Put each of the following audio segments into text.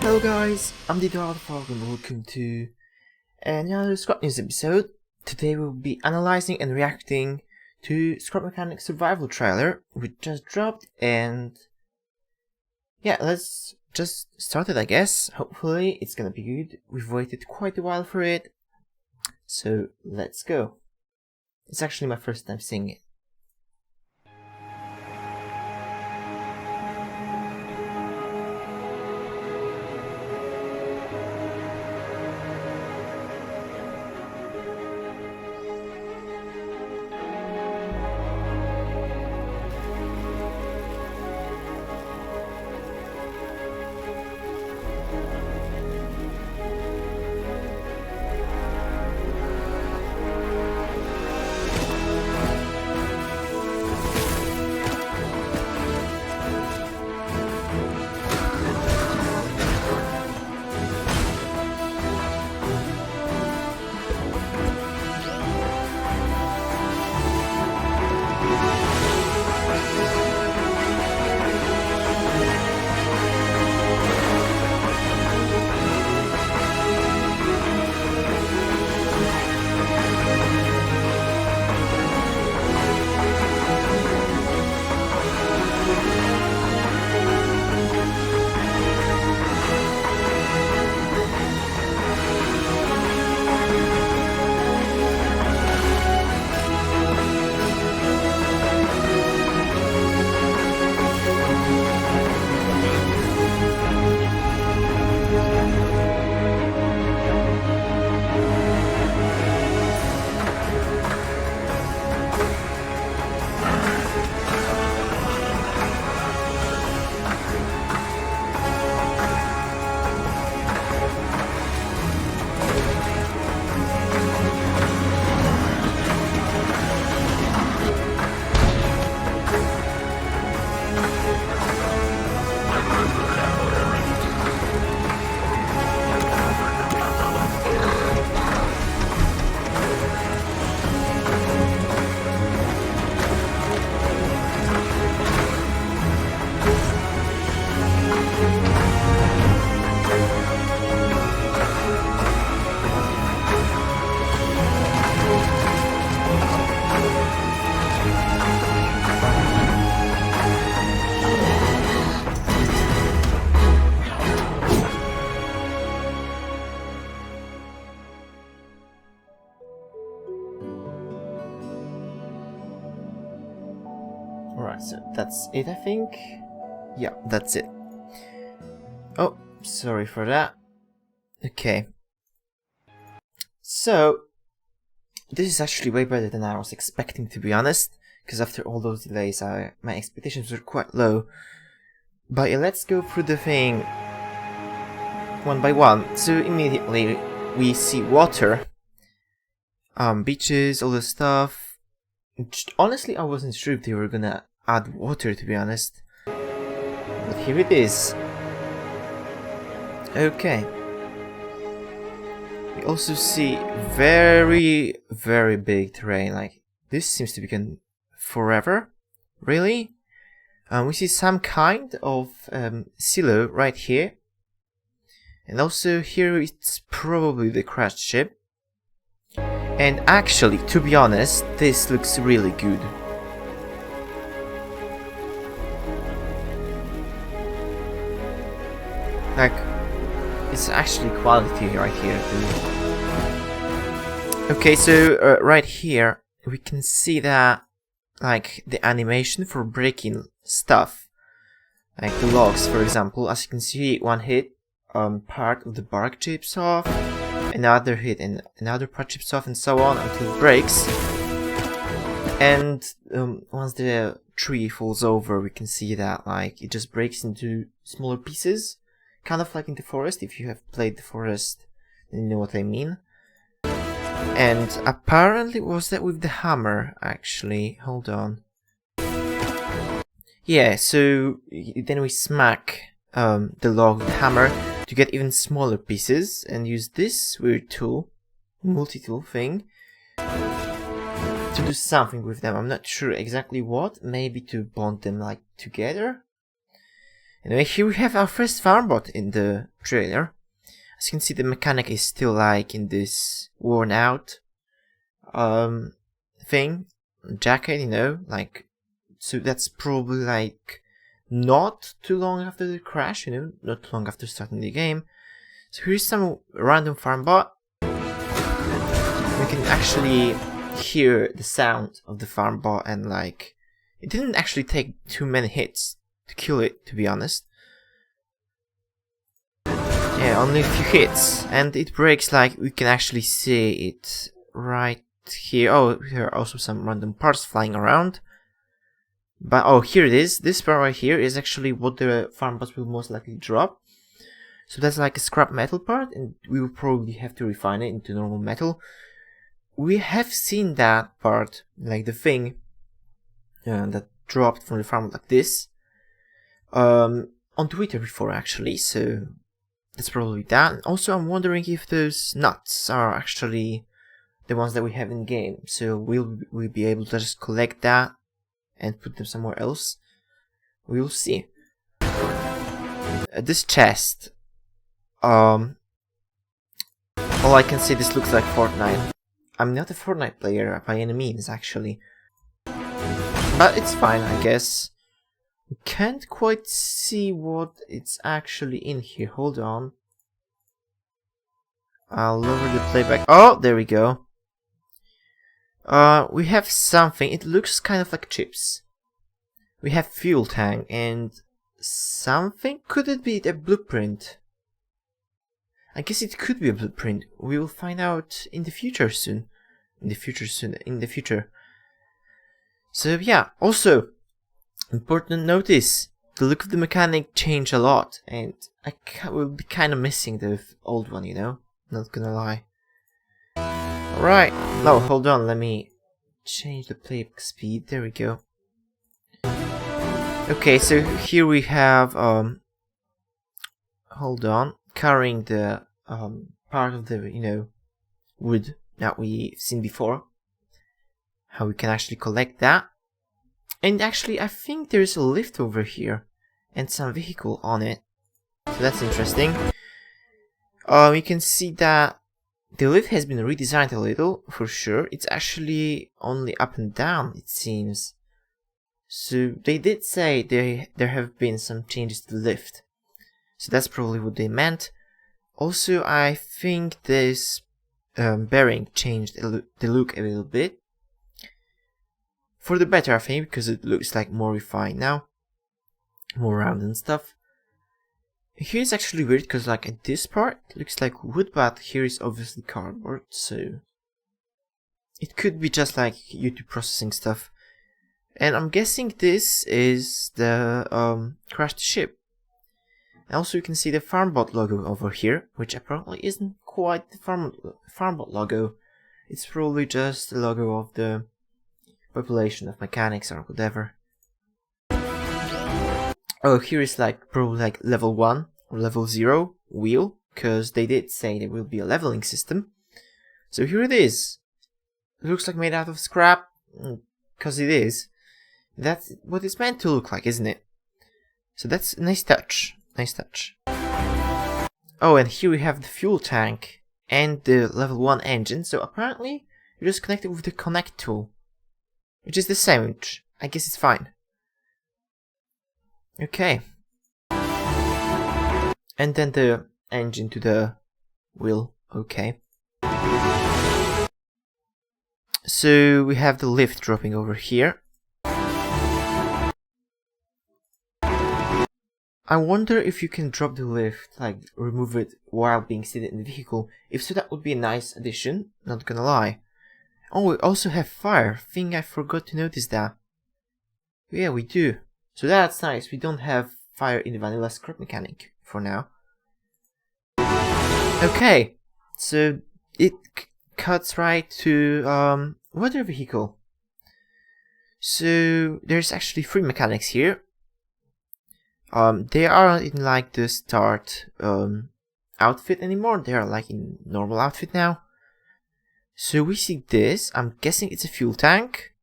Hello guys, I'm the maildartfrog and welcome to another Scrap News episode. Today we'll be analyzing and reacting to Scrap Mechanic Survival trailer which just dropped, and yeah, let's just start it, I guess. Hopefully it's gonna be good. We've waited quite a while for it, so let's go. It's actually my first time seeing it. Alright, so that's it, I think. Yeah, that's it. Oh, sorry for that. Okay. So, this is actually way better than I was expecting, to be honest. Because after all those delays, my expectations were quite low. But yeah, let's go through the thing one by one. So immediately we see water, beaches, all this stuff. Honestly, I wasn't sure if they were gonna add water, to be honest. But here it is. Okay. We also see very, very big terrain. Like, this seems to be going forever. Really? We see some kind of silo right here. And also here it's probably the crashed ship. And actually, to be honest, this looks really good. Like, it's actually quality right here. Okay, so right here we can see that, like, the animation for breaking stuff, like the logs, for example. As you can see, one hit, part of the bark chips off, another hit and another part chips off, and so on until it breaks. And once the tree falls over, we can see that, like, it just breaks into smaller pieces, kind of like in the forest. If you have played the forest, then you know what I mean. And apparently was that with the hammer, actually. Hold on. Yeah, so then we smack the log with the hammer to get even smaller pieces, and use this weird tool, multi-tool thing, to do something with them. I'm not sure exactly what. Maybe to bond them, like, together. Anyway, here we have our first farmbot in the trailer. As you can see, the mechanic is still like in this worn out thing, jacket, you know, like, so that's probably like not too long after the crash, you know, not too long after starting the game. So here's some random farmbot. We can actually hear the sound of the farmbot, and like, it didn't actually take too many hits to kill it, to be honest. Yeah, only a few hits, and it breaks. Like, we can actually see it right here. Oh, there are also some random parts flying around. But oh, here it is. This part right here is actually what the farmbot will most likely drop. So that's like a scrap metal part, and we will probably have to refine it into normal metal. We have seen that part, like the thing that dropped from the farmbot like this, on Twitter before, actually. So that's probably that. And also, I'm wondering if those nuts are actually the ones that we have in game. So we'll be able to just collect that and put them somewhere else. We'll see. This chest. All I can say, this looks like Fortnite. I'm not a Fortnite player by any means, actually. But it's fine, I guess. We can't quite see what it's actually in here. Hold on. I'll lower the playback. Oh, there we go. We have something. It looks kind of like chips. We have fuel tank and something. Could it be a blueprint? I guess it could be a blueprint. We will find out in the future soon. In the future. So yeah, also, important notice, the look of the mechanic changed a lot, and I will be kind of missing the old one, you know? Not gonna lie. Alright, no, hold on, let me change the playback speed, there we go. Okay, so here we have, hold on, carrying the part of the, you know, wood that we've seen before. How we can actually collect that. And actually, I think there's a lift over here and some vehicle on it. So that's interesting. You can see that the lift has been redesigned a little, for sure. It's actually only up and down, it seems. So they did say there have been some changes to the lift. So that's probably what they meant. Also, I think this bearing changed the look a little bit. For the better, I think, because it looks like more refined now. More round and stuff. Here is actually weird, because like at this part, it looks like wood, but here is obviously cardboard, so it could be just like YouTube processing stuff. And I'm guessing this is the crashed ship. Also, you can see the farmbot logo over here, which apparently isn't quite the farmbot logo. It's probably just the logo of the population of mechanics or whatever. Oh, here is like probably like level 1 or level 0 wheel, because they did say there will be a leveling system. So here it is. It looks like made out of scrap, because it is. That's what it's meant to look like, isn't it? So that's a nice touch. Nice touch. Oh, and here we have the fuel tank and the level 1 engine. So apparently you're just connected with the connect tool, which is the same, which I guess it's fine. Okay. And then the engine to the wheel. Okay. So we have the lift dropping over here. I wonder if you can drop the lift, like remove it while being seated in the vehicle. If so, that would be a nice addition, not gonna lie. Oh, we also have fire. Think I forgot to notice that. Yeah, we do. So that's nice. We don't have fire in the vanilla scrap mechanic for now. Okay, so it cuts right to water vehicle. So there's actually 3 mechanics here. They aren't in like the start outfit anymore. They are like in normal outfit now. So we see this. I'm guessing it's a fuel tank.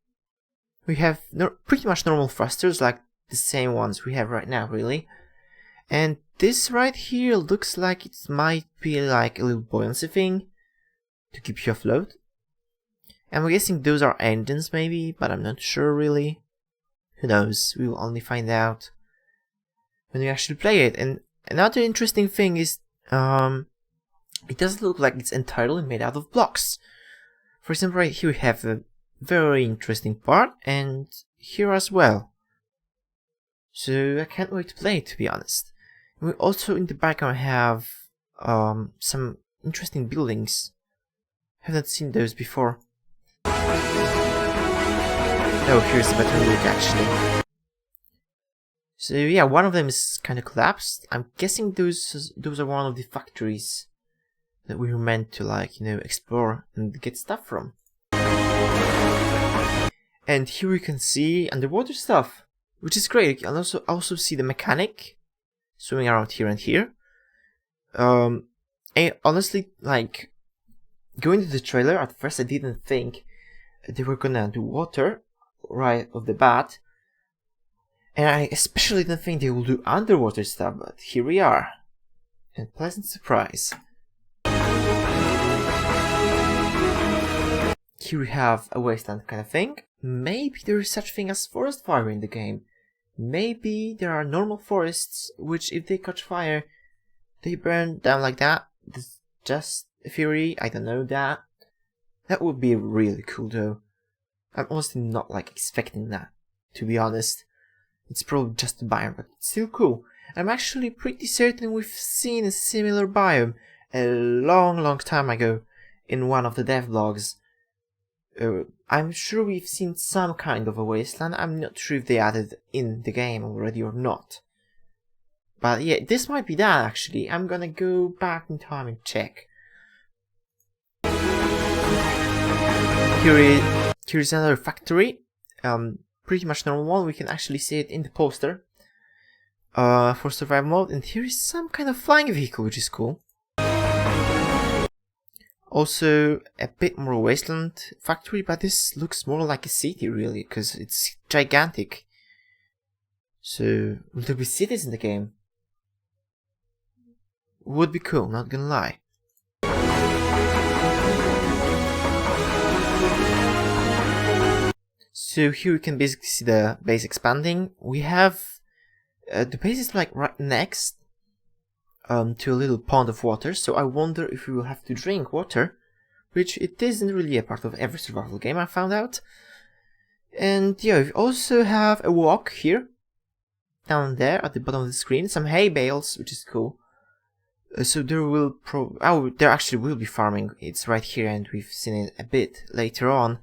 We have pretty much normal thrusters, like the same ones we have right now, really. And this right here looks like it might be like a little buoyancy thing to keep you afloat. And I'm guessing those are engines maybe, but I'm not sure really. Who knows, we will only find out when we actually play it. And another interesting thing is, it doesn't look like it's entirely made out of blocks. For example, right here we have a very interesting part, and here as well. So I can't wait to play it, to be honest. We also in the background have some interesting buildings. Haven't seen those before. Oh, here's a better look actually. So yeah, one of them is kind of collapsed. I'm guessing those are one of the factories that we were meant to, like, you know, explore and get stuff from. And here we can see underwater stuff, which is great. You can also see the mechanic swimming around here and here. And honestly, like, going to the trailer, at first I didn't think they were gonna do water right off the bat. And I especially didn't think they will do underwater stuff, but here we are. And pleasant surprise. Here we have a wasteland kind of thing. Maybe there is such thing as forest fire in the game. Maybe there are normal forests which, if they catch fire, they burn down like that. This is just a theory, I don't know that. That would be really cool though. I'm honestly not like expecting that, to be honest. It's probably just a biome, but it's still cool. I'm actually pretty certain we've seen a similar biome a long time ago in one of the devlogs. I'm sure we've seen some kind of a wasteland. I'm not sure if they added in the game already or not. But yeah, this might be that actually. I'm gonna go back in time and check. Here's another factory. Pretty much normal one. We can actually see it in the poster for survival mode. And here is some kind of flying vehicle, which is cool. Also, a bit more wasteland factory, but this looks more like a city, really, because it's gigantic. So, will there be cities in the game? Would be cool, not gonna lie. So here you can basically see the base expanding. We have the base is like right next to a little pond of water, so I wonder if we will have to drink water, which it isn't really a part of every survival game, I found out. And yeah, we also have a walk here, down there at the bottom of the screen, some hay bales, which is cool. So there will there actually will be farming. It's right here, and we've seen it a bit later on.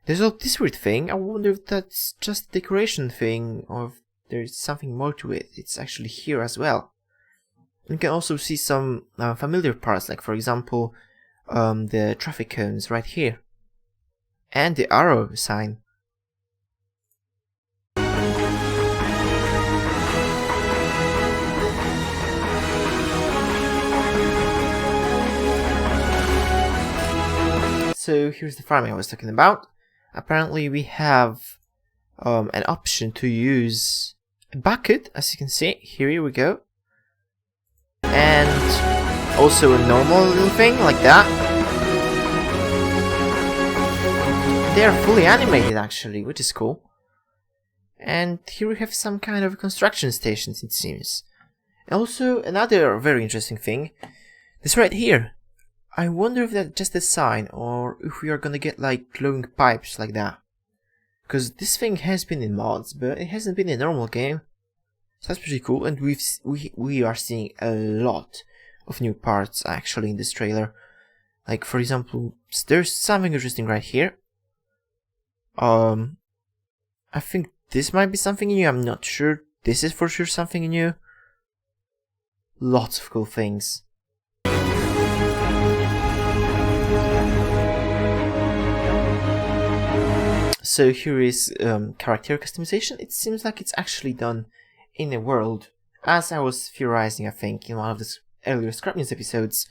There's all this weird thing. I wonder if that's just a decoration thing, or if there's something more to it. It's actually here as well. You can also see some familiar parts, like for example, the traffic cones right here, and the arrow sign. So here's the farming I was talking about. Apparently we have an option to use a bucket, as you can see. Here we go. And also a normal little thing like that. They are fully animated actually, which is cool. And here we have some kind of construction stations, it seems. Also, another very interesting thing, this right here. I wonder if that's just a sign, or if we are gonna get like glowing pipes like that. Because this thing has been in mods, but it hasn't been in a normal game. So that's pretty cool, and we are seeing a lot of new parts actually in this trailer. Like for example, there's something interesting right here. I think this might be something new, I'm not sure. This is for sure something new. Lots of cool things. So here is character customization. It seems like it's actually done in a world, as I was theorizing, I think, in one of the earlier Scrap News episodes.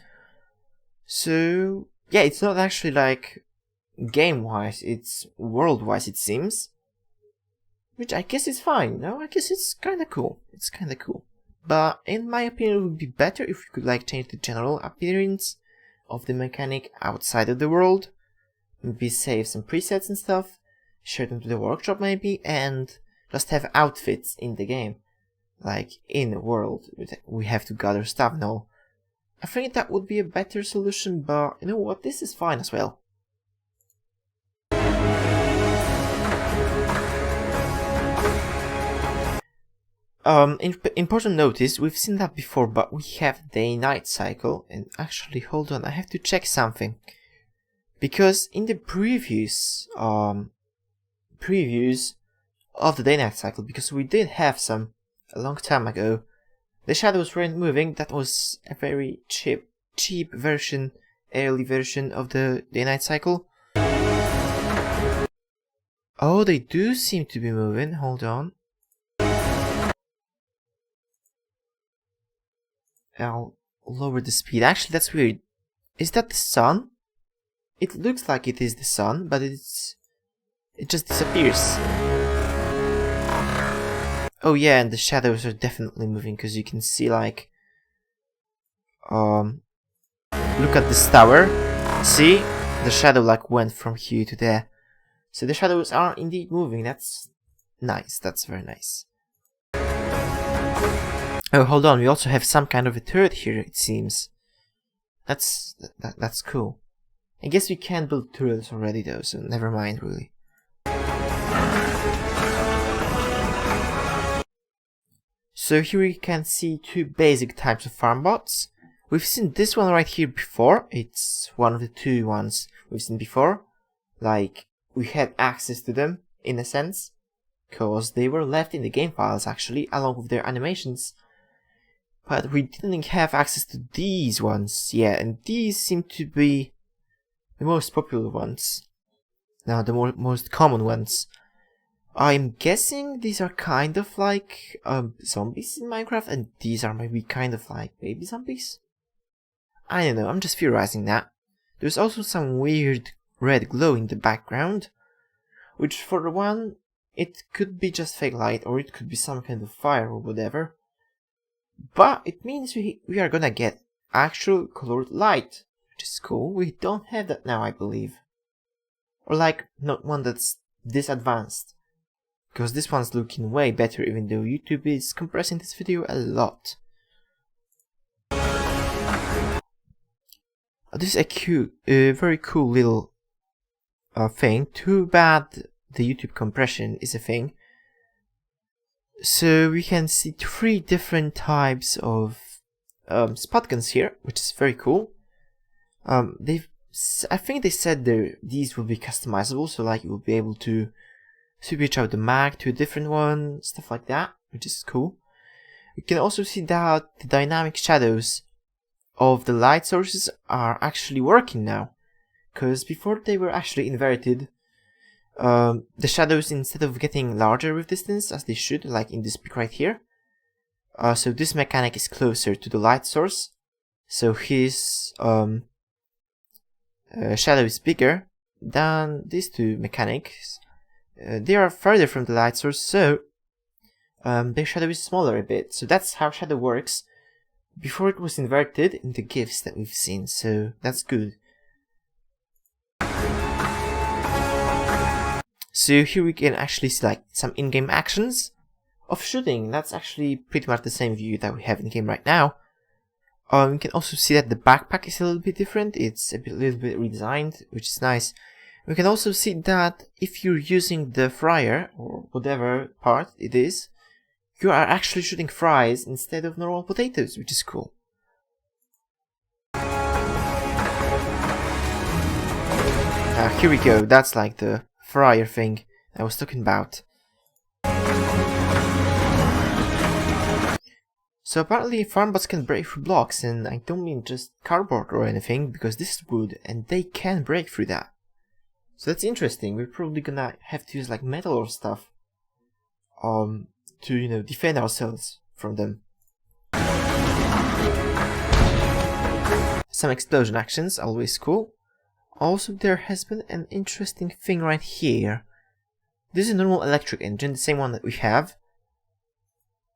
So yeah, it's not actually like game-wise, it's world-wise, it seems. Which I guess is fine, no? I guess it's kinda cool. It's kinda cool. but in my opinion it would be better if we could like change the general appearance of the mechanic outside of the world. Maybe save some presets and stuff, share them to the workshop maybe, and just have outfits in the game. Like in the world, we have to gather stuff and all. I think that would be a better solution, but you know what, this is fine as well. Important notice, we've seen that before, but we have day-night cycle, and actually, hold on, I have to check something. Because in the previews of the day-night cycle, because we did have some a long time ago, the shadows weren't moving. That was a very cheap version, early version of the day-night cycle. Oh, they do seem to be moving, hold on. I'll lower the speed. Actually, that's weird. Is that the sun? It looks like it is the sun, but it just disappears. Oh yeah, and the shadows are definitely moving, because you can see like look at this tower. See? The shadow like went from here to there. So the shadows are indeed moving. That's nice. That's very nice. Oh, hold on, we also have some kind of a turret here, it seems. That's cool. I guess we can build turrets already though, so never mind really. So here we can see two basic types of farm bots. We've seen this one right here before. It's one of the two ones we've seen before. Like, we had access to them, in a sense, because they were left in the game files actually, along with their animations. But we didn't have access to these ones yet, and these seem to be the most popular ones. Now, the most common ones. I'm guessing these are kind of like zombies in Minecraft, and these are maybe kind of like baby zombies? I don't know, I'm just theorizing that. There's also some weird red glow in the background, which for one, it could be just fake light, or it could be some kind of fire or whatever. But it means we are gonna get actual colored light, which is cool. We don't have that now, I believe. Or like, not one that's this advanced. Because this one's looking way better, even though YouTube is compressing this video a lot. This is a very cool little thing. Too bad the YouTube compression is a thing. So we can see three different types of spot guns here, which is very cool. I think they said these will be customizable, so like you will be able to switch out the mag to a different one, stuff like that, which is cool. You can also see that the dynamic shadows of the light sources are actually working now, because before they were actually inverted. The shadows, instead of getting larger with distance, as they should, like in this pic right here. So this mechanic is closer to the light source, so his shadow is bigger than these two mechanics. They are further from the light source, so their shadow is smaller a bit. So that's how shadow works before it was inverted in the GIFs that we've seen, so that's good. So here we can actually see like some in-game actions of shooting. That's actually pretty much the same view that we have in game right now. You can also see that the backpack is a little bit different. It's a little bit redesigned, which is nice. We can also see that if you're using the fryer, or whatever part it is, you are actually shooting fries instead of normal potatoes, which is cool. Here we go, that's like the fryer thing I was talking about. So apparently farmbots can break through blocks, and I don't mean just cardboard or anything, because this is wood and they can break through that. So that's interesting. We're probably gonna have to use like metal or stuff to, you know, defend ourselves from them. Some explosion actions, always cool. Also, there has been an interesting thing right here. This is a normal electric engine, the same one that we have.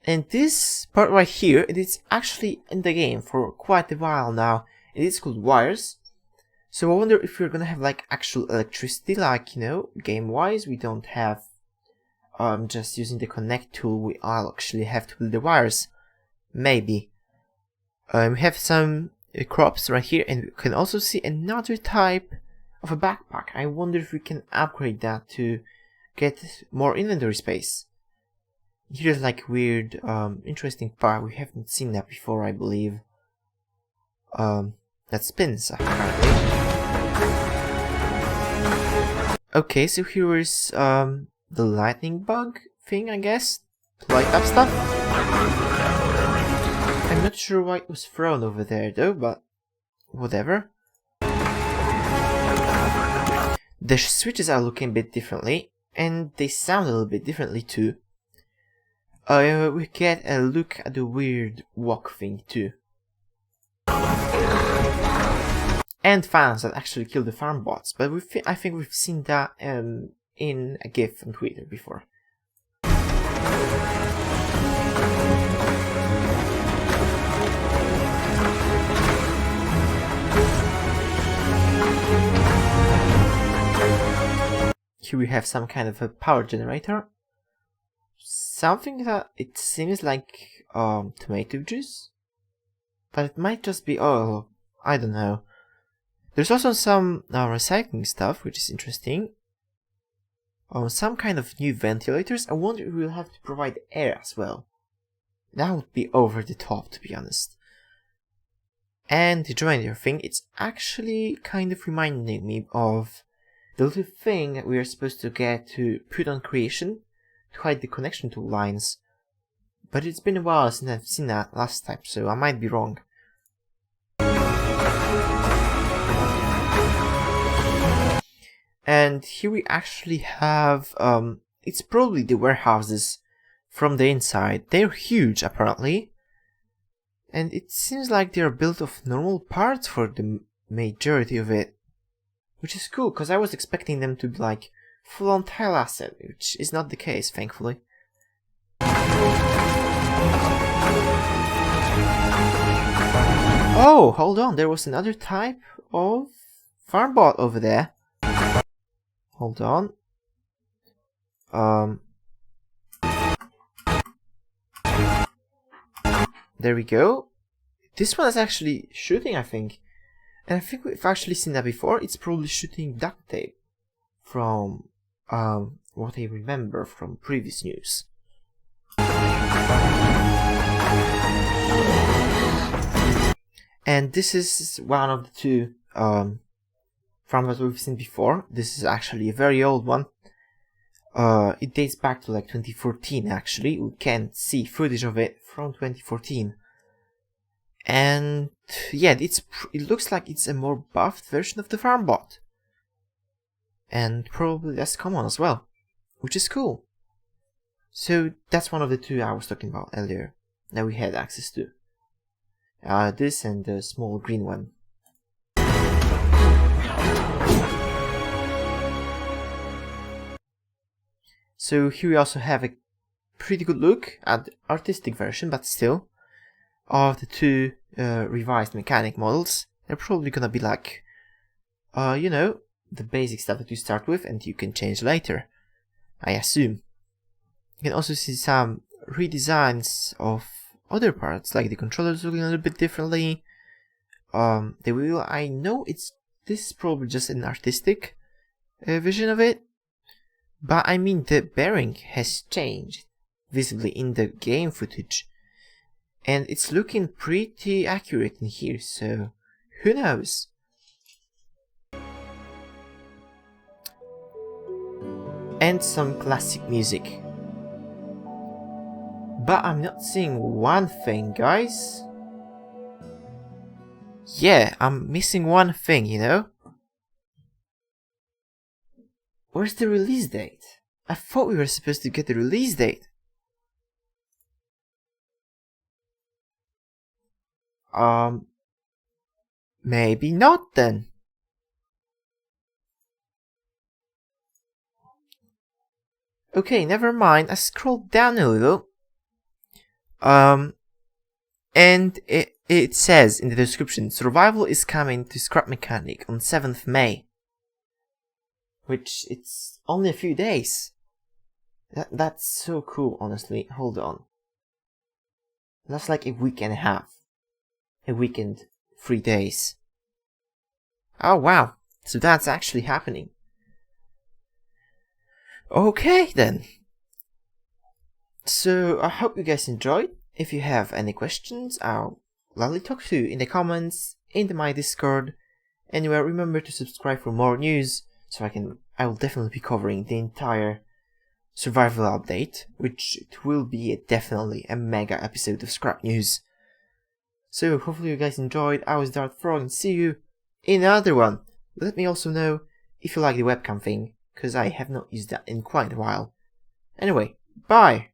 And this part right here, it is actually in the game for quite a while now. It is called wires. So I wonder if we're gonna have like actual electricity, like, you know, game-wise. We don't have just using the connect tool, we all actually have to build the wires. Maybe. We have some crops right here, and we can also see another type of a backpack. I wonder if we can upgrade that to get more inventory space. Here's like weird, interesting part. We haven't seen that before, I believe. That spins, apparently. Okay, so here is, the lightning bug thing, I guess? To light up stuff? I'm not sure why it was thrown over there, though, but whatever. The switches are looking a bit differently, and they sound a little bit differently, too. We get a look at the weird walk thing, too. And fans that actually kill the farm bots, but I think we've seen that in a GIF on Twitter before. Here we have some kind of a power generator. Something that it seems like tomato juice, but it might just be oil. I don't know. There's also some recycling stuff, which is interesting. Some kind of new ventilators. I wonder if we'll have to provide air as well. That would be over the top, to be honest. And the generator thing, it's actually kind of reminding me of the little thing that we are supposed to get to put on creation to hide the connection to lines. But it's been a while since I've seen that last time, so I might be wrong. And here we actually have, it's probably the warehouses from the inside. They're huge, apparently. And it seems like they're built of normal parts for the majority of it. Which is cool, because I was expecting them to be like full-on tile asset, which is not the case, thankfully. Oh, hold on, there was another type of farm bot over there. Hold on. There we go. This one is actually shooting, I think. And I think we've actually seen that before. It's probably shooting duct tape. From, what I remember from previous news. And this is one of the two, from what we've seen before. This is actually a very old one. It dates back to like 2014 actually. We can see footage of it from 2014. And yeah, it looks like it's a more buffed version of the farm bot. And probably less common as well, which is cool. So that's one of the two I was talking about earlier that we had access to. This and the small green one. So here we also have a pretty good look at the artistic version, but still, of the two revised mechanic models. They're probably gonna be like, you know, the basic stuff that you start with and you can change later, I assume. You can also see some redesigns of other parts, like the controllers looking a little bit differently. The wheel, I know this is probably just an artistic vision of it, but I mean the bearing has changed visibly in the game footage, and it's looking pretty accurate in here, so who knows? And some classic music. But I'm not seeing one thing, guys. Yeah, I'm missing one thing, you know? Where's the release date? I thought we were supposed to get the release date. Maybe not then. Okay, never mind. I scrolled down a little. And it says in the description, survival is coming to Scrap Mechanic on 7th May. Which, it's only a few days. That's so cool, honestly. Hold on. That's like a week and a half. A weekend, 3 days. Oh wow, so that's actually happening. Okay then. So I hope you guys enjoyed. If you have any questions, I'll gladly talk to you in the comments, in my Discord. Anyway, remember to subscribe for more news, so I will definitely be covering the entire survival update, which it will be definitely a mega episode of Scrap News. So hopefully you guys enjoyed. I was maildartfrog and see you in another one. Let me also know if you like the webcam thing, because I have not used that in quite a while. Anyway, bye!